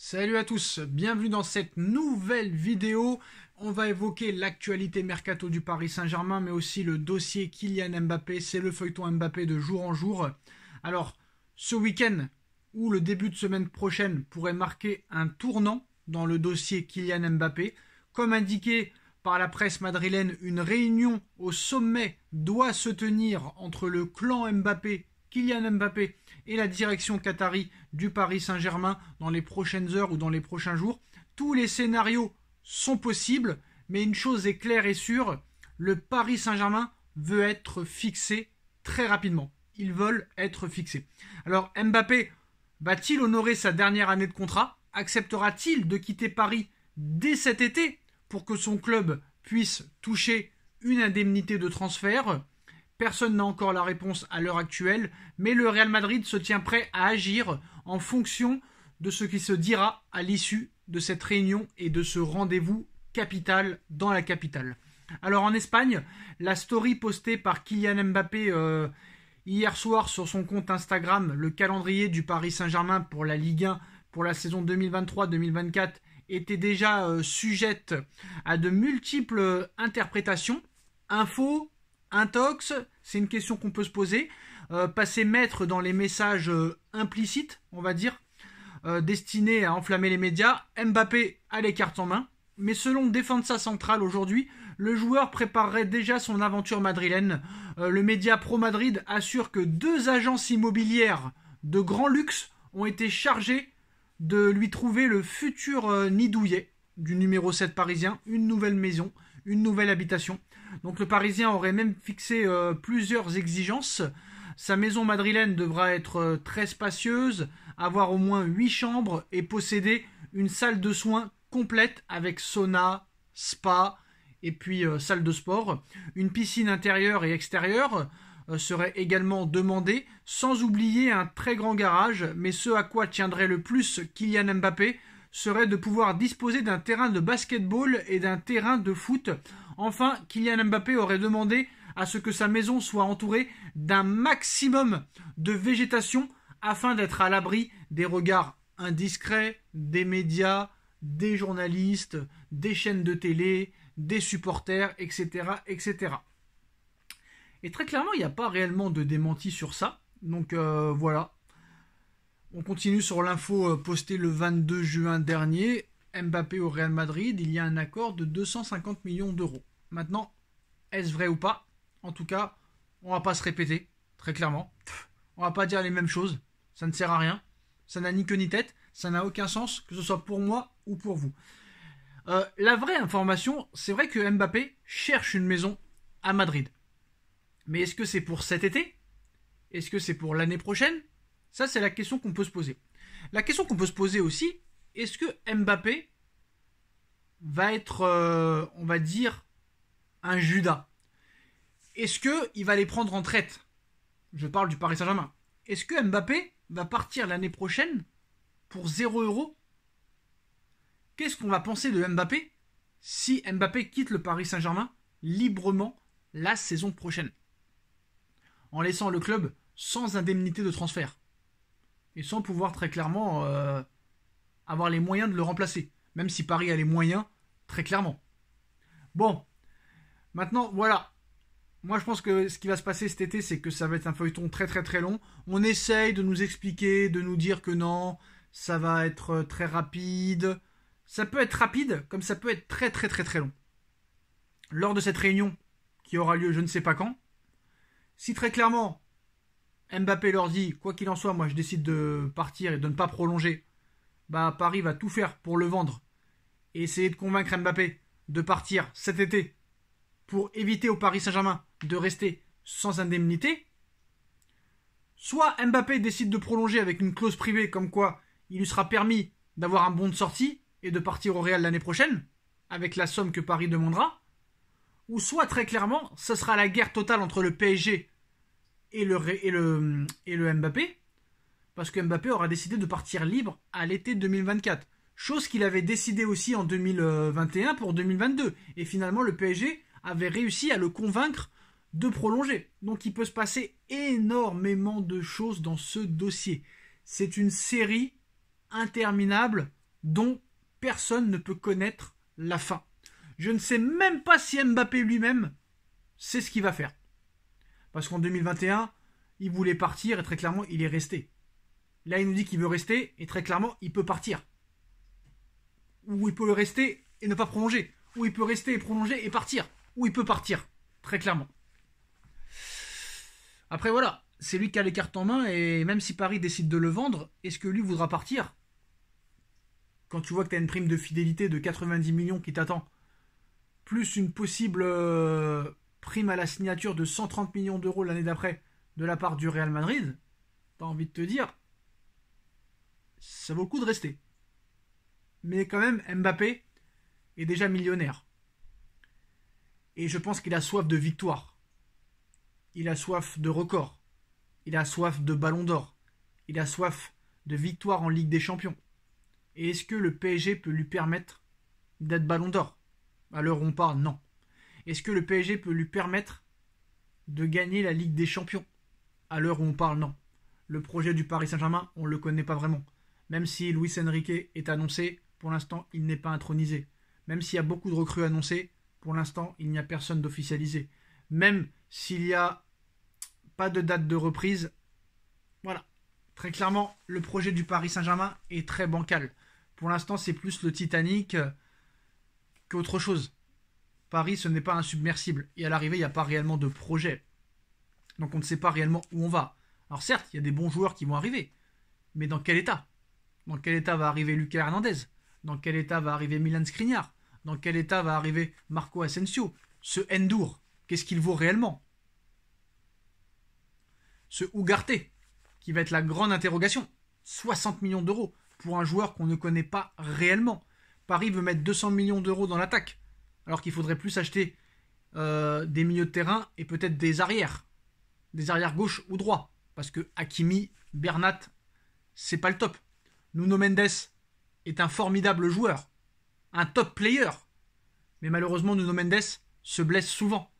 Salut à tous, bienvenue dans cette nouvelle vidéo. On va évoquer l'actualité mercato du Paris Saint-Germain, mais aussi le dossier Kylian Mbappé. C'est le feuilleton Mbappé de jour en jour. Alors, ce week-end ou le début de semaine prochaine pourrait marquer un tournant dans le dossier Kylian Mbappé. Comme indiqué par la presse madrilène, une réunion au sommet doit se tenir entre le clan Mbappé, Kylian Mbappé, et la direction qatari du Paris Saint-Germain dans les prochaines heures ou dans les prochains jours. Tous les scénarios sont possibles, mais une chose est claire et sûre, le Paris Saint-Germain veut être fixé très rapidement. Ils veulent être fixés. Alors Mbappé va-t-il honorer sa dernière année de contrat? Acceptera-t-il de quitter Paris dès cet été pour que son club puisse toucher une indemnité de transfert? Personne n'a encore la réponse à l'heure actuelle, mais le Real Madrid se tient prêt à agir en fonction de ce qui se dira à l'issue de cette réunion et de ce rendez-vous capital dans la capitale. Alors en Espagne, la story postée par Kylian Mbappé hier soir sur son compte Instagram, le calendrier du Paris Saint-Germain pour la Ligue 1 pour la saison 2023-2024 était déjà sujette à de multiples interprétations. Info, intox, c'est une question qu'on peut se poser. Passer maître dans les messages implicites, on va dire, destinés à enflammer les médias. Mbappé a les cartes en main, mais selon Defensa Central aujourd'hui, le joueur préparerait déjà son aventure madrilène. Le média Pro Madrid assure que 2 agences immobilières de grand luxe ont été chargées de lui trouver le futur nid douillet du numéro 7 parisien, une nouvelle maison, une nouvelle habitation. Donc le Parisien aurait même fixé plusieurs exigences. Sa maison madrilène devra être très spacieuse, avoir au moins 8 chambres et posséder une salle de soins complète avec sauna, spa et puis salle de sport. Une piscine intérieure et extérieure serait également demandée, sans oublier un très grand garage, mais ce à quoi tiendrait le plus Kylian Mbappé serait de pouvoir disposer d'un terrain de basketball et d'un terrain de foot. Enfin, Kylian Mbappé aurait demandé à ce que sa maison soit entourée d'un maximum de végétation afin d'être à l'abri des regards indiscrets des médias, des journalistes, des chaînes de télé, des supporters, etc., etc. Et très clairement, il n'y a pas réellement de démenti sur ça. Donc voilà. On continue sur l'info postée le 22 juin dernier. Mbappé au Real Madrid, il y a un accord de 250 millions d'euros. Maintenant, est-ce vrai ou pas? En tout cas, on va pas se répéter, très clairement. On va pas dire les mêmes choses. Ça ne sert à rien. Ça n'a ni queue ni tête. Ça n'a aucun sens, que ce soit pour moi ou pour vous. La vraie information, c'est vrai que Mbappé cherche une maison à Madrid. Mais est-ce que c'est pour cet été? Est-ce que c'est pour l'année prochaine? Ça, c'est la question qu'on peut se poser. La question qu'on peut se poser aussi, est-ce que Mbappé va être, on va dire, un Judas? Est-ce qu'il va les prendre en traite? Je parle du Paris Saint-Germain. Est-ce que Mbappé va partir l'année prochaine pour 0 €? Qu'est-ce qu'on va penser de Mbappé si Mbappé quitte le Paris Saint-Germain librement la saison prochaine, en laissant le club sans indemnité de transfert et sans pouvoir très clairement avoir les moyens de le remplacer, même si Paris a les moyens, très clairement. Bon, maintenant, voilà. Moi, je pense que ce qui va se passer cet été, c'est que ça va être un feuilleton très très très long. On essaye de nous expliquer, de nous dire que non, ça va être très rapide. Ça peut être rapide, comme ça peut être très très très très long. Lors de cette réunion, qui aura lieu je ne sais pas quand, si très clairement Mbappé leur dit, quoi qu'il en soit, moi je décide de partir et de ne pas prolonger, bah Paris va tout faire pour le vendre et essayer de convaincre Mbappé de partir cet été pour éviter au Paris Saint-Germain de rester sans indemnité. Soit Mbappé décide de prolonger avec une clause privée comme quoi il lui sera permis d'avoir un bon de sortie et de partir au Real l'année prochaine avec la somme que Paris demandera, ou soit très clairement ce sera la guerre totale entre le PSG et le Mbappé, parce que Mbappé aura décidé de partir libre à l'été 2024, chose qu'il avait décidé aussi en 2021 pour 2022, et finalement le PSG avait réussi à le convaincre de prolonger. Donc il peut se passer énormément de choses dans ce dossier. C'est une série interminable dont personne ne peut connaître la fin. Je ne sais même pas si Mbappé lui-même sait ce qu'il va faire. Parce qu'en 2021, il voulait partir et très clairement, il est resté. Là, il nous dit qu'il veut rester et très clairement, il peut partir. Ou il peut rester et ne pas prolonger. Ou il peut rester et prolonger et partir. Ou il peut partir, très clairement. Après, voilà, c'est lui qui a les cartes en main et même si Paris décide de le vendre, est-ce que lui voudra partir? Quand tu vois que tu as une prime de fidélité de 90 millions qui t'attend, plus une possible prime à la signature de 130 millions d'euros l'année d'après de la part du Real Madrid, t'as envie de te dire, ça vaut le coup de rester. Mais quand même, Mbappé est déjà millionnaire. Et je pense qu'il a soif de victoire. Il a soif de record. Il a soif de ballon d'or. Il a soif de victoire en Ligue des Champions. Et est-ce que le PSG peut lui permettre d'être ballon d'or? À l'heure où on parle, non. Est-ce que le PSG peut lui permettre de gagner la Ligue des Champions? À l'heure où on parle, non. Le projet du Paris Saint-Germain, on ne le connaît pas vraiment. Même si Luis Enrique est annoncé, pour l'instant, il n'est pas intronisé. Même s'il y a beaucoup de recrues annoncées, pour l'instant, il n'y a personne d'officialisé. Même s'il n'y a pas de date de reprise, voilà. Très clairement, le projet du Paris Saint-Germain est très bancal. Pour l'instant, c'est plus le Titanic qu'autre chose. Paris, ce n'est pas un submersible. Et à l'arrivée, il n'y a pas réellement de projet. Donc on ne sait pas réellement où on va. Alors certes, il y a des bons joueurs qui vont arriver. Mais dans quel état? Dans quel état va arriver Lucas Hernandez? Dans quel état va arriver Milan Skriniar? Dans quel état va arriver Marco Asensio? Ce Ndour, qu'est-ce qu'il vaut réellement? Ce Ugarte, qui va être la grande interrogation. 60 millions d'euros pour un joueur qu'on ne connaît pas réellement. Paris veut mettre 200 millions d'euros dans l'attaque, alors qu'il faudrait plus acheter des milieux de terrain et peut-être des arrières gauche ou droit, parce que Hakimi, Bernat, c'est pas le top. Nuno Mendes est un formidable joueur, un top player, mais malheureusement Nuno Mendes se blesse souvent.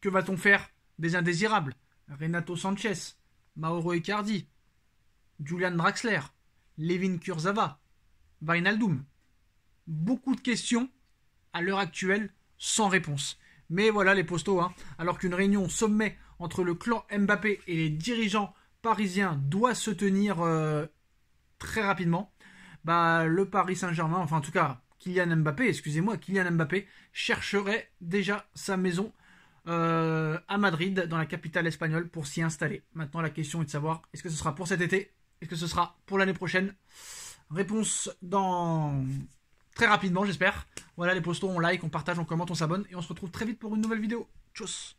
Que va-t-on faire des indésirables? Renato Sanchez, Mauro Icardi, Julian Draxler, Levin Kurzawa, Wijnaldum. Beaucoup de questions à l'heure actuelle sans réponse. Mais voilà les postos, hein. Alors qu'une réunion au sommet entre le clan Mbappé et les dirigeants parisiens doit se tenir très rapidement, le Paris Saint-Germain, enfin en tout cas Kylian Mbappé chercherait déjà sa maison à Madrid, dans la capitale espagnole, pour s'y installer. Maintenant la question est de savoir, est-ce que ce sera pour cet été? Est-ce que ce sera pour l'année prochaine? Réponse dans très rapidement, j'espère. Voilà les postos, on like, on partage, on commente, on s'abonne et on se retrouve très vite pour une nouvelle vidéo. Tchuss.